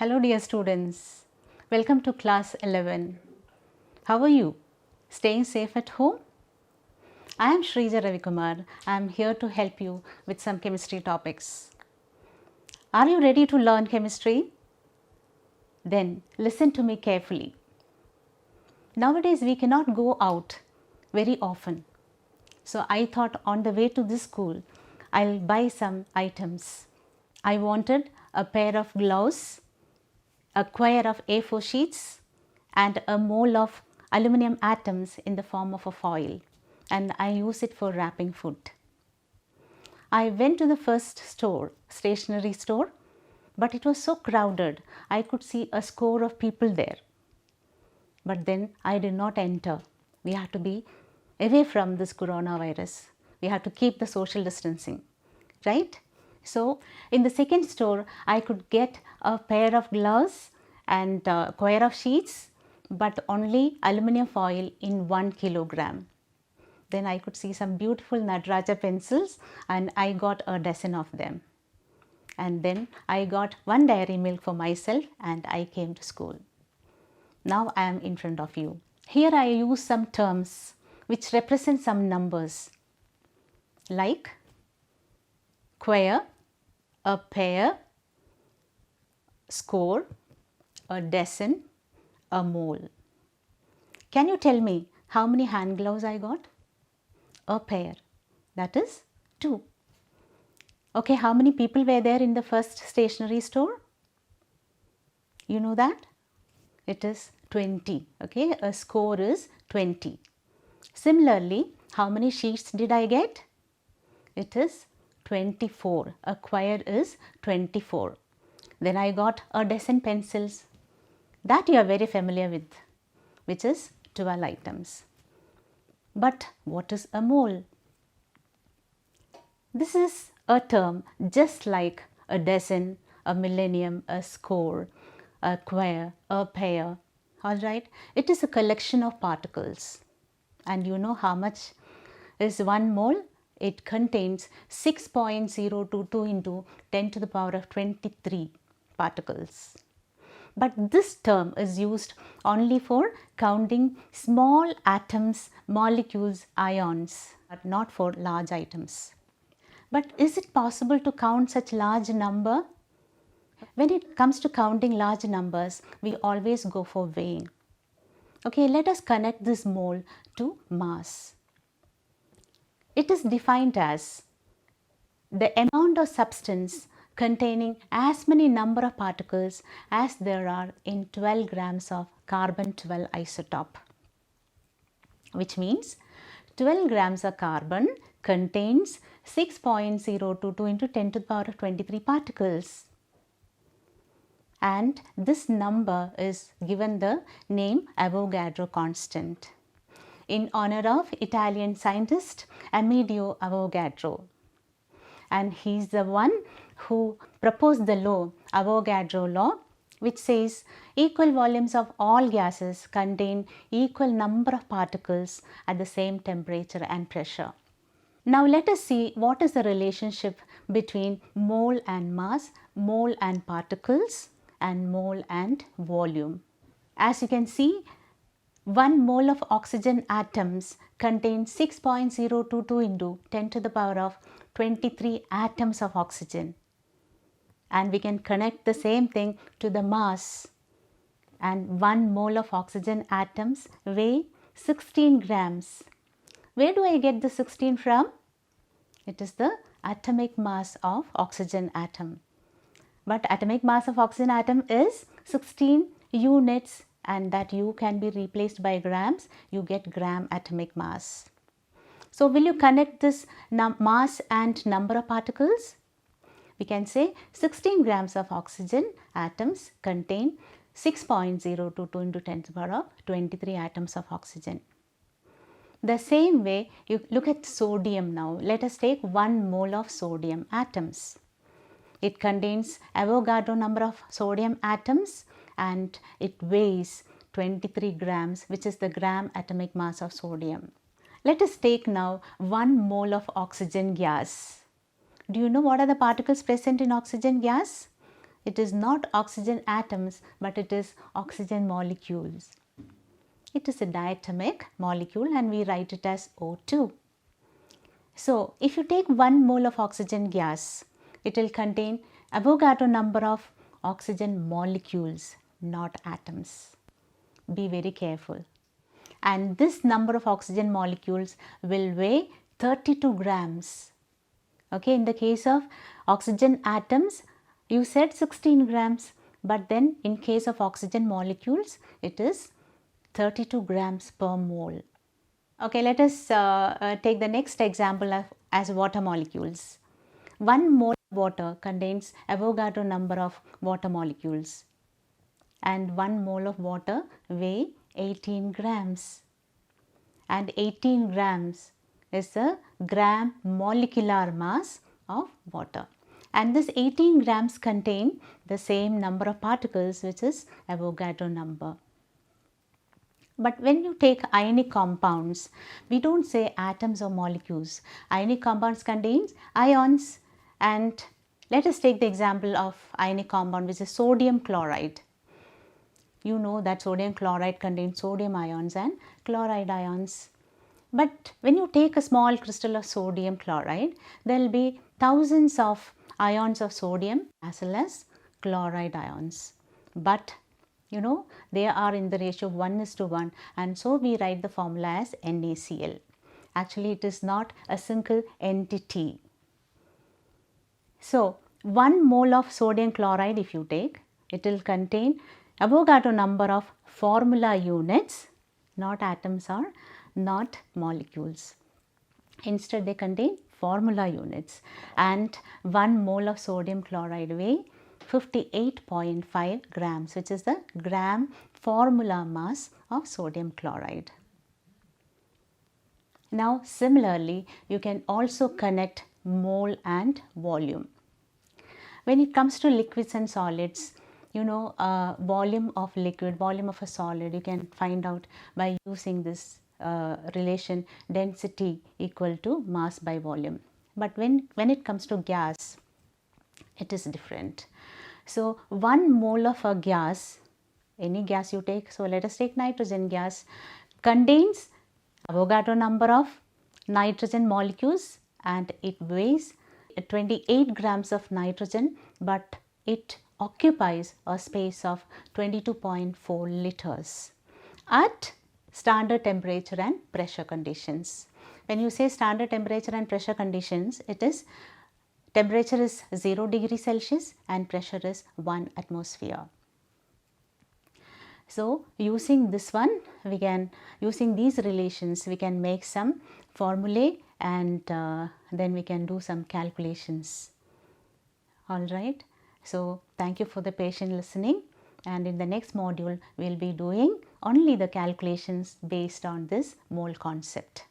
Hello dear students, welcome to class 11. How are you? Staying safe at home? I am Sreeja Ravikumar. I am here to help you with some chemistry topics. Are you ready to learn chemistry? Then listen to me carefully. Nowadays we cannot go out very often. So I thought on the way to this school, I'll buy some items. I wanted a pair of gloves, a quire of A4 sheets and a mole of aluminum atoms in the form of a foil, and I use it for wrapping food. I went to the first store, stationery store, but it was so crowded I could see a score of people there. But then I did not enter. We have to be away from this coronavirus. We have to keep the social distancing, right? So in the second store, I could get a pair of gloves and a quire of sheets, but only aluminum foil in 1 kilogram. Then I could see some beautiful Nataraja pencils and I got a dozen of them. And then I got one dairy milk for myself and I came to school. Now I am in front of you. Here I use some terms which represent some numbers like quire, a pair, score, a dozen, a mole. Can you tell me how many hand gloves I got? A pair, that is 2. Okay, how many people were there in the first stationery store? You know that? It is 20. Okay, a score is 20. Similarly, how many sheets did I get? It is 24. A quire is 24. Then I got a dozen pencils that you are very familiar with, which is 12 items. But what is a mole? This is a term just like a dozen, a millennium, a score, a quire, a pair. Alright, it is a collection of particles. And you know how much is 1 mole? It contains 6.022 into 10 to the power of 23 particles. But this term is used only for counting small atoms, molecules, ions, but not for large items. But is it possible to count such large number? When it comes to counting large numbers, we always go for weighing. Okay, let us connect this mole to mass. It is defined as the amount of substance containing as many number of particles as there are in 12 grams of carbon-12 isotope, which means 12 grams of carbon contains 6.022 into 10 to the power of 23 particles. And this number is given the name Avogadro Constant in honor of Italian scientist Amedeo Avogadro. And he is the one who proposed the law, Avogadro Law, which says equal volumes of all gases contain equal number of particles at the same temperature and pressure. Now let us see what is the relationship between mole and mass, mole and particles, and mole and volume. As you can see, 1 mole of oxygen atoms contains 6.022 into 10 to the power of 23 atoms of oxygen. And we can connect the same thing to the mass. And 1 mole of oxygen atoms weigh 16 grams. Where do I get the 16 from? It is the atomic mass of oxygen atom. But atomic mass of oxygen atom is 16 units, and that U can be replaced by grams. You get gram atomic mass. So will you connect this mass and number of particles? We can say 16 grams of oxygen atoms contain 6.022 into 10 to the power of 23 atoms of oxygen. The same way, you look at sodium now. Let us take 1 mole of sodium atoms. It contains Avogadro number of sodium atoms and it weighs 23 grams, which is the gram atomic mass of sodium. Let us take now 1 mole of oxygen gas. Do you know what are the particles present in oxygen gas? it is not oxygen atoms, but it is oxygen molecules. It is a diatomic molecule and we write it as O2. So, if you take 1 mole of oxygen gas, it will contain Avogadro number of oxygen molecules, not atoms. Be very careful. And this number of oxygen molecules will weigh 32 grams. Okay, in the case of oxygen atoms, you said 16 grams, but then in case of oxygen molecules, it is 32 grams per mole. Okay, let us take the next example as water molecules. 1 mole of water contains Avogadro number of water molecules, and 1 mole of water weigh 18 grams, and 18 grams is the gram molecular mass of water, and this 18 grams contain the same number of particles, which is Avogadro number. But when you take ionic compounds, we don't say atoms or molecules. Ionic compounds contains ions, and let us take the example of ionic compound, which is sodium chloride. You know that sodium chloride contains sodium ions and chloride ions. But when you take a small crystal of sodium chloride, there will be thousands of ions of sodium as well as chloride ions. But you know, they are in the ratio of 1:1, and so we write the formula as NaCl. Actually, it is not a single entity. So, 1 mole of sodium chloride if you take, it will contain Avogadro number of formula units, not atoms or not molecules. Instead, they contain formula units, and 1 mole of sodium chloride weigh 58.5 grams, which is the gram formula mass of sodium chloride. Now, similarly, you can also connect mole and volume. When it comes to liquids and solids, you know, volume of liquid, volume of a solid, you can find out by using this relation density equal to mass by volume. But when it comes to gas, it is different. So, 1 mole of a gas, any gas you take, so let us take nitrogen gas, contains Avogadro number of nitrogen molecules, and it weighs 28 grams of nitrogen, but it occupies a space of 22.4 liters at standard temperature and pressure conditions. When you say standard temperature and pressure conditions, it is temperature is 0 degrees Celsius and pressure is 1 atmosphere. So, using this one, we can, using these relations, we can make some formulae, and then we can do some calculations. All right. So, thank you for the patient listening, and in the next module, we will be doing only the calculations based on this mole concept.